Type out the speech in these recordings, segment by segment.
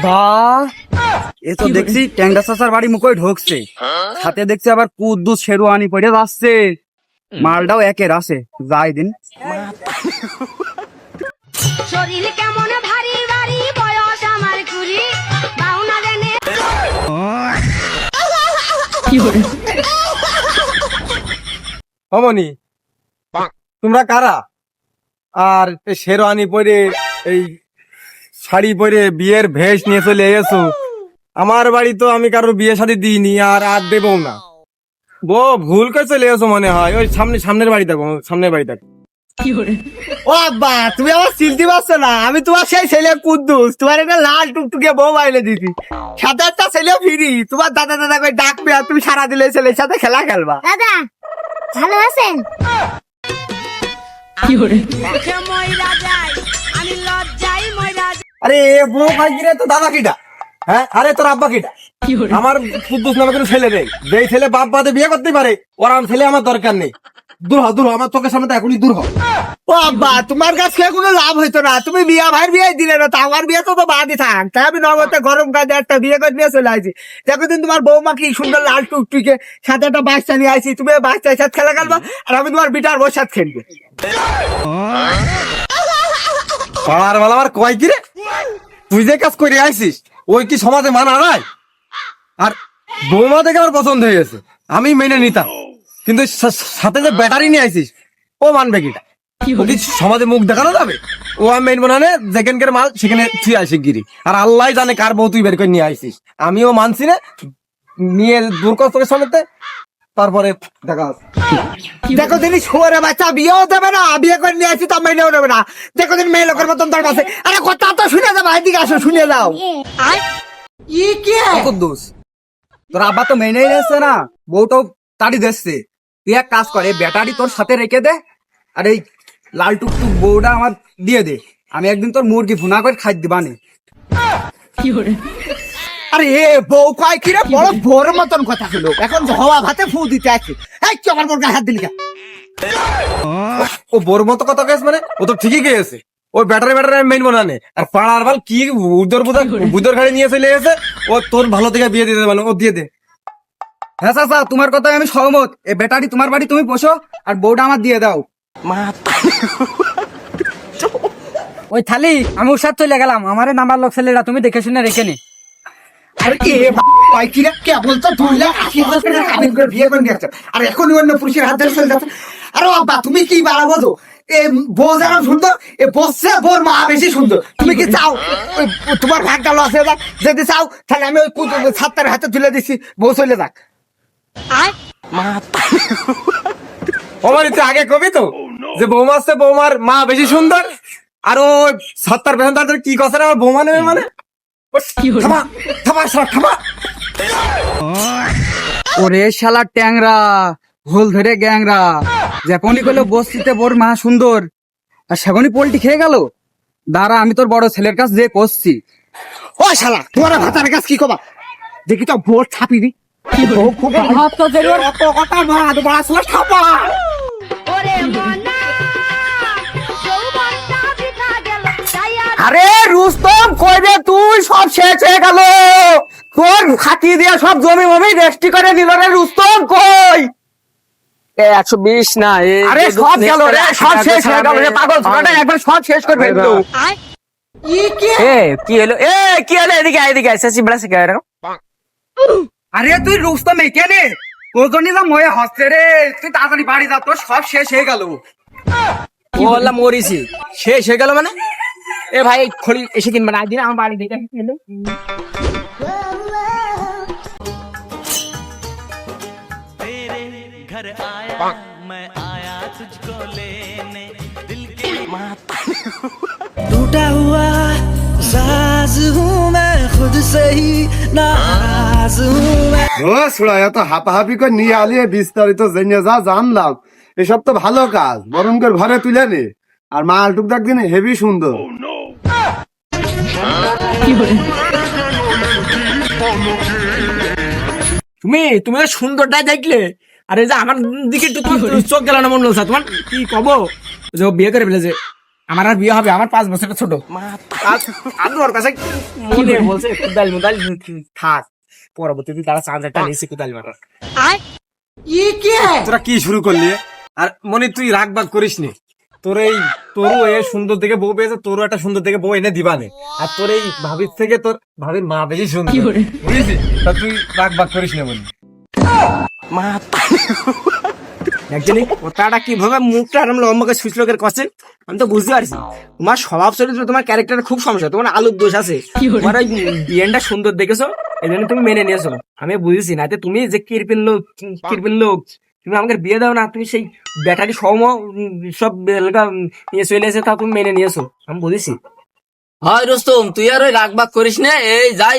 বাহ, এ তো দেখছি ট্যাংরা চাচার বাড়ি মুখে ঢুকছে, সাথে দেখছি আবার কুদ্দুস শেরওয়ানি পরে যাচ্ছে। মালটাও একের আছে, যাই দিন। শরীর কেমন ভারী ভারী, বয়স আমার কুড়ি, বাউনা দেনে অমনি তোমরা কারা? আর এই শেরওয়ানি পরে, এই শাড়ি পরে বিয়ের ভেষ নিয়ে চলে এসো। আমার বাড়ি তো আমি কারোর বিয়ে শাদী দিইনি, আর আর দেবো না। ভুল করে চলে এসো মনে হয়। ওই সামনের বাড়ি থাকো, সামনের বাড়ি থাকো। ও আব্বা, তুমি আমার চিনতে পারছো না? আমি তোমার সেই ছেলে কুদ্দুস, তোমার একটা লাল টুকটুকে বউ বাইলে দিতি, সাথে একটা ছেলে ফিরি। তোমার দাদা দাদা করে ডাকবে আর তুমি সারা দিলে ছেলের সাথে খেলা খেলবা। দাদা ভালো আছেন? আমি লজ্জাই ময়রা যাই। আরে বউ ভাই কিরে, তো দাদা কিটা? হ্যাঁ, আরে তোর আব্বা কিটা? আমার কুদ্দুস নামে কোনো ছেলে নেই। যেই ছেলে বাপ বাদে বিয়ে করতে পারে, ওরম ছেলে আমার দরকার নেই। দূর হ, দূর হ, আমার চোখের সামনে তো এখনই দূর হ। ও আব্বা, তোমার কাছে কোনো লাভ হইতো না। তুমি বিয়া ভাইয়ের বিয়ে দিলে না, তা আমার বিয়ে তো বাদই থাক। তাই আমি নগদে গরম কাজে একটা বিয়ে করে নিয়ে চলে আসি। দেখো দিন তোমার বৌমা কি সুন্দর লাল টুকটুকে, সাথে একটা বাচ্চা নিয়ে আসি। তুমি বাচ্চার সাথে খেলা খেলবা, আর আমি তোমার বিটার বউর সাথে খেলবো। পাড়ার বেলা আমার কয় কিরে, তুই যে কাজ করে আইসিস ওই কি সমাজে মানা নাই? আর বৌমা দেখে আমার পছন্দ হয়ে গেছে, আমি মেনে নিতাম। কিন্তু সাথে যে ব্যাটারি নিয়ে আইসিস, ও মানবে কিটা? ও কি সমাজে মুখ দেখানো যাবে? ও আমি মেন মনে যেখানকার মাল সেখানে তুই আসে গিরি। আর আল্লাহ জানে কার বউ তুই বের করে নিয়ে আইসিস। আমিও মানছি না, নিয়ে দূর কষ্ট সামনে, তারপরে দেখা আছে। দেখো দিন শুয়ারে বাচ্চা বিয়েও দেবে না, বিয়ে করে নিয়ে আসি তা মেনেও নেবে না। দেখো দিন মেয়ে লোকের মতন তার কাছে। আরে কথা তো শুনে যাবো, এদিকে আসো, শুনে যাও। কুদ্দুস, তোর আব্বা তো মেনেই নিয়েছে না, বউটাও তাড়ি দিচ্ছে। তুই এক কাজ করে, ব্যাটারি তোর সাথে রেখে দে, আর এই লাল টুকটুক বউটা আমার দিয়ে দে। আমি একদিন তোর মুরগি ভুনা করে খাই দিবানে। আরে এ বউ কয় কিরে, বড় ভোর মতন কথা হলো। এখন হওয়া ভাতে ফু দিতে আছে। এই কি আমার বোন গায়ে হাত দিলি কেন? ও বোর মতো কথা কেস, মানে ও তো ঠিকই গিয়েছে। ওই ব্যাটারি মেইন বানানে, আর পাড়ার বাল কি বুদর গাড়ি নিয়ে চলে এসে। ও তোর ভালো থেকে বিয়ে দিতে মানে, ও দিয়ে দে। হ্যাঁ চাচা, তোমার কথায় আমি সহমত। এই ব্যাটারি তোমার বাড়ি তুমি বসো, আর বউটা আমার দিয়ে দাও। ওই থালি, আমি ওর সাথে চলে গেলাম। আমারে নাম্বার লোক ছেলেরা, তুমি দেখে শুনে রেখে নে। আরে এ কয় কিরে, কে বলতো 2,80,000 টাকা কাবিন করে বিয়ে করে নিয়ে আসছে, আর এখন অন্য পুরুষের হাত ধরে চলে যাচ্ছে। আরে বাবা, তুমি কি বাড়া বোঝো? এ বউ যেমন সুন্দর, এ বসছে বোর মা বেশি সুন্দর। তুমি কি চাও তোমার ভাগটা লস হয়ে যাক? যদি চাও তাহলে আমি ওই ছাত্রের হাতে তুলে দিচ্ছি, বউ চলে যাক। আমার ইচ্ছে আগে কবি তো যে বৌমা আসছে, বৌমার মা বেশি সুন্দর। আর ও 70% কি কথা, আমার বৌমা নেবে মানে? থামা থামা সব থামা। ওরে শালা ট্যাংরা, ভুল ধরে গ্যাংরা। যেমনই করলো বস্তিতে বোর মা সুন্দর, আর সেখনই পোল্টি খেয়ে গেল। দাঁড়া, আমি তোর বড় ছেলের কাছে যে করছি। ও শালা, তোমার ভাতার কাছে কি কবা? দেখি তো ভোট ছাপি দি। ওরে মনা, যৌবনটা বৃথা গেল, তাই আর আরে রুস্তম, কই রে তুই? সব শেষ হয়ে গেল, তোর খাতি দিয়ে সব জমি মমি রেস্টি করে দিল রে। রুস্তম কই? 120 না, আরে সব গেল রে, সব শেষ হয়ে গেল রে। পাগল ছোটটা একবার সব শেষ করে ফেললো। কি হলো? কি হলো? এদিকে আয়, এদিকে আয়। চাচি বড়া শিখা রে। আরে তুই রুস্তম এখানে তোজনি যা ময়ে হচ্ছে রে। তুই তাড়াতাড়ি বাড়ি যা, তোর সব শেষ হয়ে গেল। কি বললাম, মরিছি শেষ হয়ে গেল মানে? এ ভাই, খড়ি এসে কিনবে না দিন আমার বাড়ি থেকে। घर आया मैं आया तुझको लेने दिल की टूटा हुआ साज हूँ मैं खुद से ही नाराज हूँ मैं। এত হাপাহাপি করে নিয়ে আলিয়ে বিস্তারিত জেনে যা জানলাম, এসব তো ভালো কাজ। বরং করে ঘরে তুলে নে, আর মাল টুকটাক দিনে হেভি সুন্দর। তুমি সুন্দরটাই দেখলে, আরে যে আমার দিকে একটু তোমার চোখ গেল না মনে হচ্ছে। তোমার কি কব যে ও বিয়ে করে ফেলেছে? আমার আর বিয়ে হবে, আমার 5 বছরের ছোট। আমি ওর কাছে মনে বলছে কুদাল মুদাল থাক, পরবর্তীতে তারা চাঁদাটা নিয়েছে কুদাল মারার। তোরা কি শুরু করলি? আর মনে তুই রাগ বাগ করিস নি, তোরও এ সুন্দর দেখে বউ পেয়েছে, তোরও একটা সুন্দর দেখে বউ এনে দিবানে। আর তোর এই ভাবির থেকে তোর ভাবির মা বেশি সুন্দর, বুঝেছিস? তা তুই রাগ বাগ করিস না বলি। একজনই কথাটা কিভাবে মুখটা এরকম লম্বাকে সুইচ লোকের কষে, আমি তো বুঝতে পারছি। তোমার স্বভাব চরিত্র, তোমার ক্যারেক্টারে খুব সমস্যা, তোমার আলুর দোষ আছে। তোমার ওই বিয়েনটা সুন্দর দেখেছো, এই জন্য তুমি মেনে নিয়েছো। আমি বুঝেছি না, তুমি যে কিরপিন লোক, তুমি আমাকে বিয়ে দাও না, তুমি সেই ব্যাটারি সম সব নিয়ে চলে এসে, তা তুমি মেনে নিয়েছো, আমি বুঝেছি। হয় রুস্তম, তুই আর ওই রাগবাগ করিস না। এই যাই,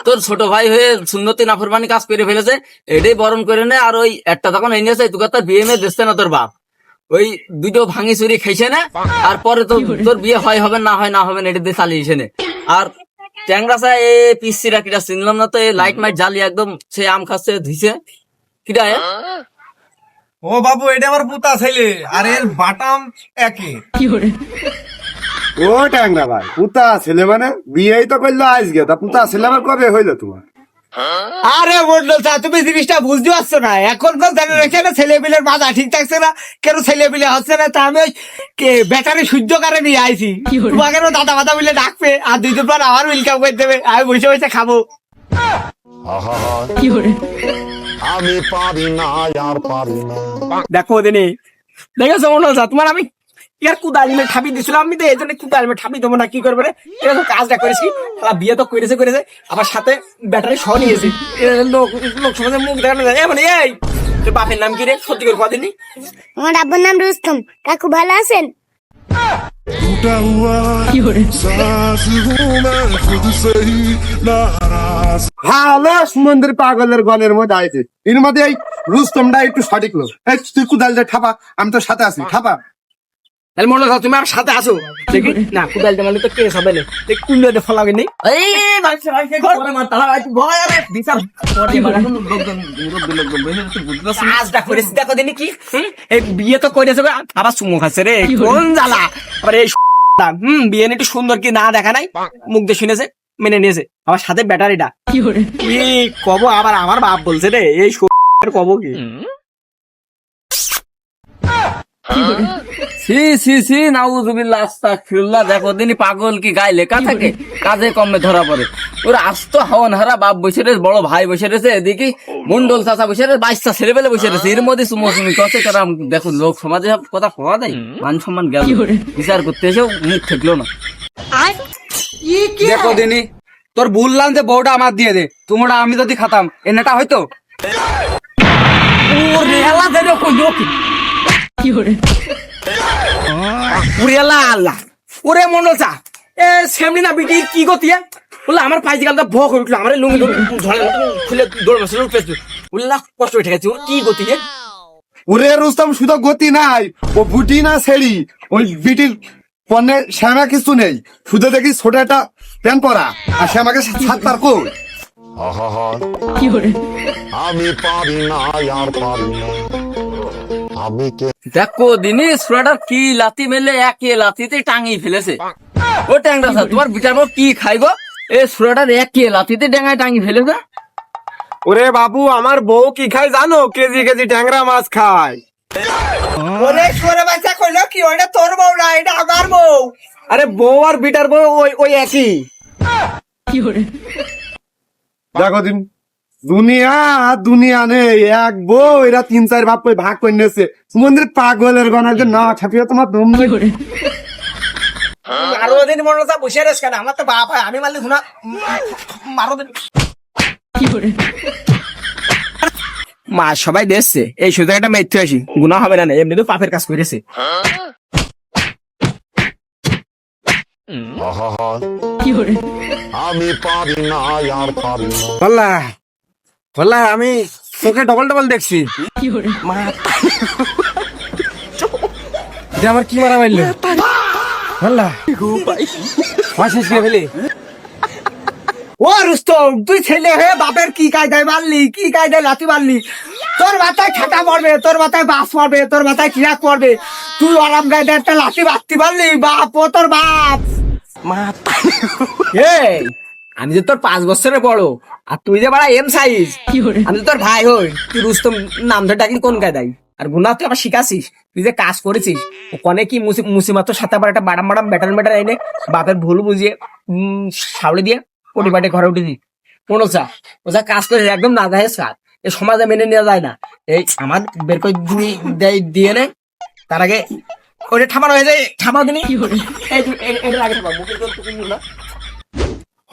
তোর ছোট ভাই হয়ে সুন্নতি নাফরমানি কাজ করে ফেলেছে, এটাই বরণ করে নে। আর ওই একটা তখন এই নিয়েছে, তোকে তোর বিয়ে মেয়ে দিচ্ছে না তোর বাপ, ওই দুটো ভাঙি চুরি খাইছে না। আর পরে তো তোর বিয়ে হয় হবে না হবে এটা দিয়ে চালিয়েছে না। আর ট্যাংরাসা এ পিসিরা কিটা চিনলাম না তো, এই লাইট মাইট জ্বালিয়ে একদম সে আম খাচ্ছে ধুইছে কিটা। ও বাবু, এটা আমার পুতা ছেলে, আর এর বাটাম একে। ও ট্যাংরা ভাই, পুতা ছেলে মানে বিয়েই তো করলো আজকে, তা পুতা ছেলে আমার কবে হইলো তোমার? আরে মন্ডল স্যার, তুমি জিনিসটা বুঝতে পারছো না। এখনকার জেনারেশনে ছেলে পিলের মাথা ঠিক থাকছে না, কেন ছেলে পিলে হচ্ছে না। তা আমি ওই ব্যাটারি সহ্য করে নিয়ে আইছি, তোমাকে দাদা মাথা মিলে ডাকবে, আর 2 দিন পর আমার ওয়েলকাম করে দেবে, আমি বসে বসে খাবো। আমি পারি না, আর পারি না। দেখো দিনে দেখেছো মনে হচ্ছে তোমার আমি ইয়ার কুদাল মে ঠাপি দিছিলাম, আমি তো এই জন্য কুদাল মে ঠাপি দেবো না, কি করবে রে? এরকম কাজটা করেছি, বিয়ে তো করেছে, আবার সাথে ব্যাটারি সহ নিয়েছে। লোক সমাজে মুখ দেখানো যায় মানে। এই তোর বাপের নাম কি রে? সত্যি করে কদিনই। আমার আব্বুর নাম রুস্তম। কাকু ভালো আছেন? टूटा हुआ सास हूँ मैं खुद से ही नाराज। ভালো সুমন্দির পাগলের গলের মধ্যে আইছে, এর মধ্যে এই রুস্তমটা একটু সঠিক লোক। এই তুই কুদাল দিয়ে ঠাপা, আমি তোর সাথে আছি, ঠাপা। তাহলে মনে হয় তুমি আমার সাথে আসো, দেখি না কুদাল দেমালে তো কেস হবে না, কুলে ফলাবে নেই। কাজটা করেছি দেখো দিনই কি, এই বিয়ে তো করেছে আবার চুমু খাচ্ছে রে, কোন জ্বালা। আবার এই বিয়ে একটু সুন্দর কি না দেখা নাই, মুখ দিয়ে শুনেছে মেনে নিয়েছে, আবার সাথে ব্যাটারিটা কি কব। আবার আমার বাপ বলছে রে এই কব কি। সি সি সি নাউজুবিল্লাহ আস্তাগফিরুল্লাহ। দেখো দিনই পাগল কি গায়ে লেখা থাকে, কাজে কমে ধরা পড়ে। ওরা আস্ত হাওয়ান হারা বাপ বসে রয়েছে, বড় ভাই বসে রয়েছে, এদিকে মন্ডল চাচা বসে রয়েছে, 22টা ছেলে পেলে বসে রয়েছে, এর মধ্যে চুমোচুমি করছে। তারা দেখো লোক সমাজে কথা পাওয়া যায়, মান সম্মান গেল, বিচার করতে এসেও মুখ ঠেকলো না। দেখো দিনি, তোর বললাম যে বউটা আমার দিয়ে দে, তোমরা আমি যদি খাতাম এনেটা হয়তো। ও রেলা দেরে কইলো কি ওরে আল্লাহ, ওরে মনোজা এ সেমনি না বিটি কি গতিয়া বললা, আমার পাইজি গালটা ভক হয়ে উঠলো, আমার লুঙ্গি ঝড়ে খুলে দৌড় বসে উঠেছে, বললা কষ্ট হয়ে গেছে। ওর কি গতি রে? ওরে রুস্তম, শুধু গতি নাই, ও বুটি না ছেড়ি, ওই বিটির পণ্যে শ্যামা কিছু নেই, শুধু দেখি ছোট একটা প্যান্ট পরা, আর শ্যামাকে সাত পার কই। আমি পারি না, আর পারি না। আমি কে দেখো দিনই সোয়েটার কি লাথি মেলে একে লাথিতে টাঙিয়ে ফেলেছে। ও ট্যাংরা স্যার, তোমার বিচার কি খাইগো? এই সোয়েটার একে লাথিতে ডেঙ্গায় টাঙিয়ে ফেলেছে। ওরে বাবু, আমার বউ কি খায় জানো? কেজি কেজি ট্যাংরা মাছ খায়। ওরে সরে বাচ্চা কইলো কি, ওইটা তোর বউ না, এটা আমার বউ। আরে বউ আর বিটার বউ ওই একই। দেখো দিন, দুনিয়া নেই এক বউ, এরা 3-4 ভাগ করে নিয়েছে। সুমন্দির পাগলের গনার না ছাপিয়ে তোমার দম নেই। আরো দিন মনোজা বসে রেস কেন? আমার তো বাপ হয়, আমি মারলে শোনা মারো দিন। মা সবাই দেখছে, এই সুযোগ একটা মেয়ে আসি, গুণা হবে না, এমনি তো পাপের কাজ করেছে। আমি পারি না, আর পারি না। বললা আমি তোকে ডবল দেখছি। আমার কি মারা মারলো? বললা মাসিস কে ফেলে। ও রুস্তম, তুই ছেলে হয়ে বাপের কি কায়দায় মারলি, কি কায়দায় লাথি মারলি? তোর মাথায় ছাতা পড়বে, তোর মাথায় বাস পড়বে, তোর মাথায় ট্রাক পড়বে, তুই আরাম গায়ে একটা লাঠি বাঁধতে পারলি, বাপ ও তোর বাপ। এই আমি যে তোর 5 বছরের বড় আর তুই যে বড় এম সাইজ, আমি তো তোর ভাই হই, তুই রুস্তম নাম ধরে ডাকলি কোন কায়দায়? আর গুনা তুই আবার শিখাছিস, তুই যে কাজ করেছিস ওখানে কি মুসিমাতর সাথে আবার একটা বাড়াম বাড়াম ব্যাটার এনে বাপের ভুল বুঝিয়ে সাবলে দিয়ে পরিবারে ঘরে উঠেছি। কোন ওজা কাজ করে একদম না যায় কাজ, এই সমাজে মেনে নেওয়া যায় না। এই আমার বের করে দিয়ে নে, তার আগে ওটা ঠামানো হয়ে যায়, ঠামাও দিনি এটার আগে ঠামা মুখের জল টুকুন না।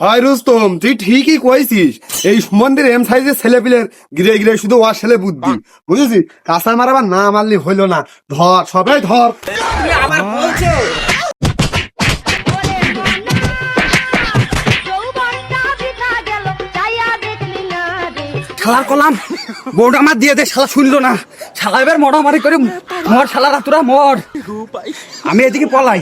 হয় রুস্তম, তুই ঠিকই কইছিস, এই সুমন্দির এম সাইজের ছেলে পিলের গিরে গিরে শুধু ওয়ার ছেলে বুদ্ধি, বুঝেছিস? কাঁচা মারাবার না মারলি হইলো না, ধর সবাই ধর। তুমি আবার বলছো যৌবনটা বৃথা গেল, চাইয়া দেখলি না রে। শালার কলাম বউটা আমার দিয়ে দে, শালা শুনলো না, শালা এবার মরামারি করে মর, শালারা তোরা মর, আমি এদিকে পলাই।